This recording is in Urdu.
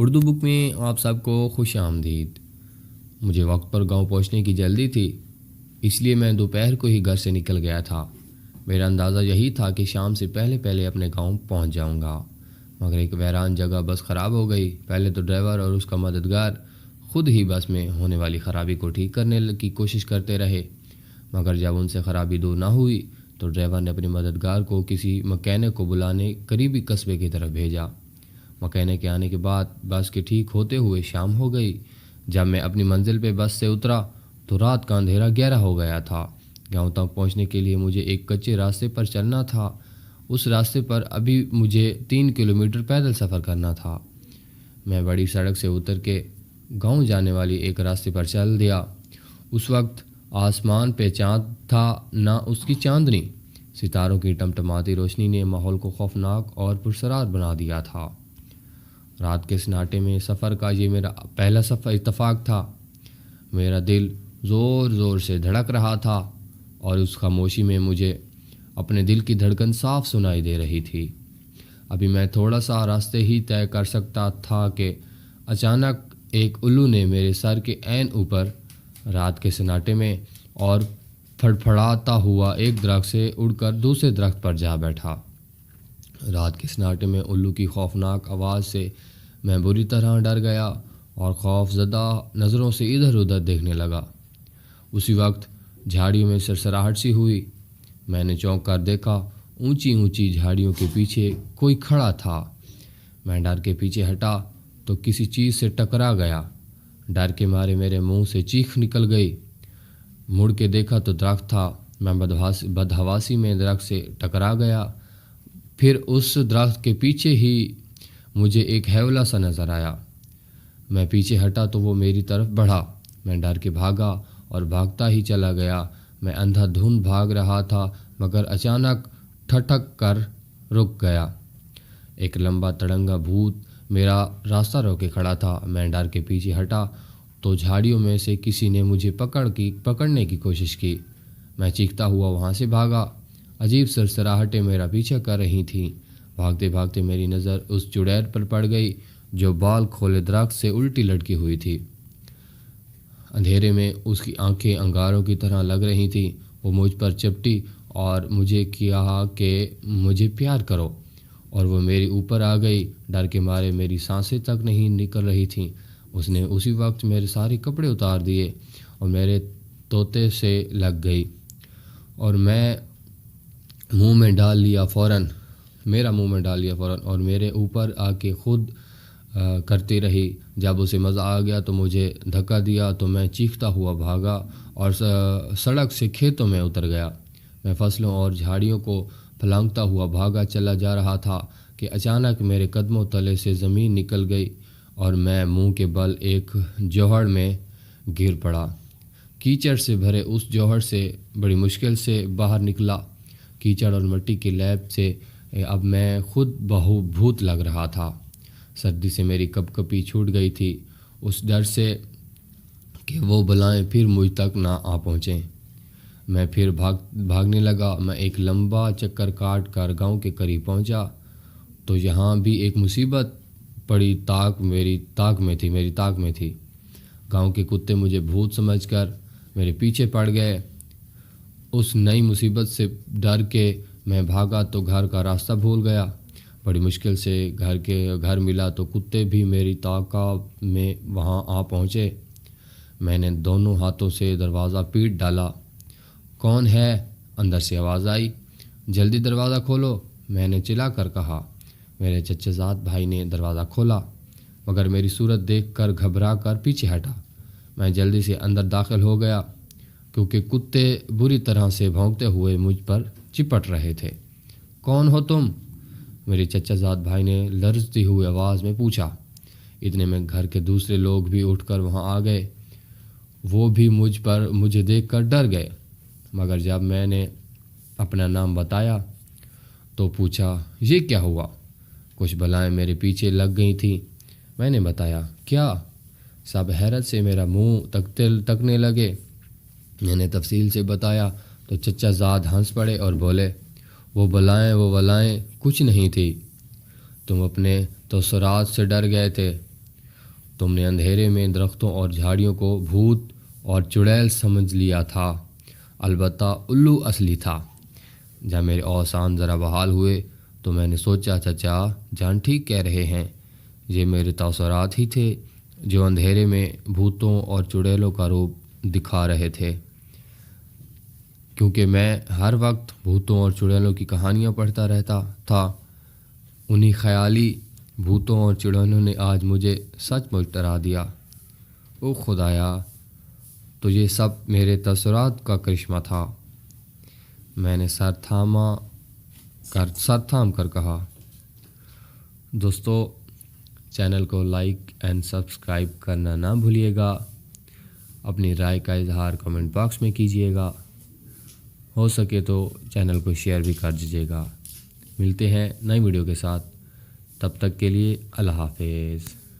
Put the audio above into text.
اردو بک میں آپ سب کو خوش آمدید۔ مجھے وقت پر گاؤں پہنچنے کی جلدی تھی، اس لیے میں دوپہر کو ہی گھر سے نکل گیا تھا۔ میرا اندازہ یہی تھا کہ شام سے پہلے اپنے گاؤں پہنچ جاؤں گا، مگر ایک ویران جگہ بس خراب ہو گئی۔ پہلے تو ڈرائیور اور اس کا مددگار خود ہی بس میں ہونے والی خرابی کو ٹھیک کرنے کی کوشش کرتے رہے، مگر جب ان سے خرابی دور نہ ہوئی تو ڈرائیور نے اپنے مددگار کو کسی مکینک کو بلانے قریبی قصبے کی طرف بھیجا۔ مکینک کے آنے کے بعد بس کے ٹھیک ہوتے ہوئے شام ہو گئی۔ جب میں اپنی منزل پہ بس سے اترا تو رات کا اندھیرا گہرا ہو گیا تھا۔ گاؤں تک پہنچنے کے لیے مجھے ایک کچے راستے پر چلنا تھا۔ اس راستے پر ابھی مجھے 3 کلومیٹر پیدل سفر کرنا تھا۔ میں بڑی سڑک سے اتر کے گاؤں جانے والی ایک راستے پر چل دیا۔ اس وقت آسمان پہ چاند تھا نہ اس کی چاندنی۔ ستاروں کی ٹمٹماتی روشنی نے ماحول کو خوفناک اور پرسرار بنا دیا تھا۔ رات کے سناٹے میں سفر کا یہ میرا پہلا سفر اتفاق تھا۔ میرا دل زور زور سے دھڑک رہا تھا اور اس خاموشی میں مجھے اپنے دل کی دھڑکن صاف سنائی دے رہی تھی۔ ابھی میں تھوڑا سا راستے ہی طے کر سکتا تھا کہ اچانک ایک الو نے میرے سر کے عین اوپر رات کے سناٹے میں اور پھڑپھڑاتا ہوا ایک درخت سے اڑ کر دوسرے درخت پر جا بیٹھا۔ رات کے سناٹے میں الو کی خوفناک آواز سے میں بری طرح ڈر گیا اور خوف زدہ نظروں سے ادھر ادھر دیکھنے لگا۔ اسی وقت جھاڑیوں میں سرسراہٹ سی ہوئی۔ میں نے چونک کر دیکھا، اونچی اونچی جھاڑیوں کے پیچھے کوئی کھڑا تھا۔ میں ڈر کے پیچھے ہٹا تو کسی چیز سے ٹکرا گیا۔ ڈر کے مارے میرے منہ سے چیخ نکل گئی۔ مڑ کے دیکھا تو درخت تھا۔ میں بدحواسی میں درخت سے ٹکرا گیا۔ پھر اس درخت کے پیچھے ہی مجھے ایک ہیولا سا نظر آیا۔ میں پیچھے ہٹا تو وہ میری طرف بڑھا۔ میں ڈر کے بھاگا اور بھاگتا ہی چلا گیا۔ میں اندھا دھند بھاگ رہا تھا مگر اچانک ٹھٹک کر رک گیا۔ ایک لمبا تڑنگا بھوت میرا راستہ روکے کھڑا تھا۔ میں ڈر کے پیچھے ہٹا تو جھاڑیوں میں سے کسی نے مجھے پکڑنے کی کوشش کی۔ میں چیختا ہوا وہاں سے بھاگا۔ عجیب سرسراہٹیں میرا پیچھا کر رہی تھیں۔ بھاگتے بھاگتے میری نظر اس چڑیر پر پڑ گئی جو بال کھولے درخت سے الٹی لٹکی ہوئی تھی۔ اندھیرے میں اس کی آنکھیں انگاروں کی طرح لگ رہی تھیں۔ وہ مجھ پر چپٹی اور مجھے کہا کہ مجھے پیار کرو، اور وہ میرے اوپر آ گئی۔ ڈر کے مارے میری سانسیں تک نہیں نکل رہی تھیں۔ اس نے اسی وقت میرے سارے کپڑے اتار دیے اور میرے طوطے سے لگ گئی، اور میرا منہ میں ڈال لیا فوراً اور میرے اوپر آ کے خود کرتی رہی۔ جب اسے مزہ آ گیا تو مجھے دھکا دیا تو میں چیختا ہوا بھاگا اور سڑک سے کھیتوں میں اتر گیا۔ میں فصلوں اور جھاڑیوں کو پھلانگتا ہوا بھاگا چلا جا رہا تھا کہ اچانک میرے قدموں تلے سے زمین نکل گئی اور میں منہ کے بل ایک جوہڑ میں گر پڑا۔ کیچڑ سے بھرے اس جوہڑ سے بڑی مشکل سے باہر نکلا۔ کیچڑ اور مٹی کی لیپ سے اب میں خود بھوت لگ رہا تھا۔ سردی سے میری کپ کپی چھوٹ گئی تھی، اس ڈر سے کہ وہ بلائیں پھر مجھ تک نہ آ پہنچیں۔ میں پھر بھاگنے لگا۔ میں ایک لمبا چکر کاٹ کر گاؤں کے قریب پہنچا تو یہاں بھی ایک مصیبت پڑی میری طاق میں تھی۔ گاؤں کے کتے مجھے بھوت سمجھ کر میرے پیچھے پڑ گئے۔ اس نئی مصیبت سے ڈر کے میں بھاگا تو گھر کا راستہ بھول گیا۔ بڑی مشکل سے گھر ملا تو کتے بھی میری طاق میں وہاں آ پہنچے۔ میں نے دونوں ہاتھوں سے دروازہ پیٹ ڈالا۔ کون ہے؟ اندر سے آواز آئی۔ جلدی دروازہ کھولو، میں نے چلا کر کہا۔ میرے چچا زاد بھائی نے دروازہ کھولا مگر میری صورت دیکھ کر گھبرا کر پیچھے ہٹا۔ میں جلدی سے اندر داخل ہو گیا کیونکہ کتے بری طرح سے بھونکتے ہوئے مجھ پر چپٹ رہے تھے۔ کون ہو تم؟ میرے چچا زاد بھائی نے لرزتی ہوئی آواز میں پوچھا۔ اتنے میں گھر کے دوسرے لوگ بھی اٹھ کر وہاں آ گئے۔ وہ بھی مجھے دیکھ کر ڈر گئے، مگر جب میں نے اپنا نام بتایا تو پوچھا یہ کیا ہوا؟ کچھ بلائیں میرے پیچھے لگ گئی تھیں۔ میں نے بتایا۔ کیا؟ سب حیرت سے میرا منہ تکنے لگے۔ میں نے تفصیل سے بتایا تو چچا زاد ہنس پڑے اور بولے، وہ بلائیں کچھ نہیں تھی، تم اپنے تاثرات سے ڈر گئے تھے۔ تم نے اندھیرے میں درختوں اور جھاڑیوں کو بھوت اور چڑیل سمجھ لیا تھا، البتہ الو اصلی تھا۔ جب میرے اوسان ذرا بحال ہوئے تو میں نے سوچا چچا جان ٹھیک کہہ رہے ہیں، یہ میرے تاثرات ہی تھے جو اندھیرے میں بھوتوں اور چڑیلوں کا روپ دکھا رہے تھے، کیونکہ میں ہر وقت بھوتوں اور چڑیلوں کی کہانیاں پڑھتا رہتا تھا۔ انہی خیالی بھوتوں اور چڑیلوں نے آج مجھے سچ مچ ڈرا دیا۔ او خدایا، تو یہ سب میرے تاثرات کا کرشمہ تھا۔ میں نے سر تھام کر کہا۔ دوستو، چینل کو لائک اینڈ سبسکرائب کرنا نہ بھولیے گا۔ اپنی رائے کا اظہار کمنٹ باکس میں کیجیے گا، ہو سکے تو چینل کو شیئر بھی کر دیجیے گا۔ ملتے ہیں نئی ویڈیو کے ساتھ، تب تک کے لیے اللہ حافظ۔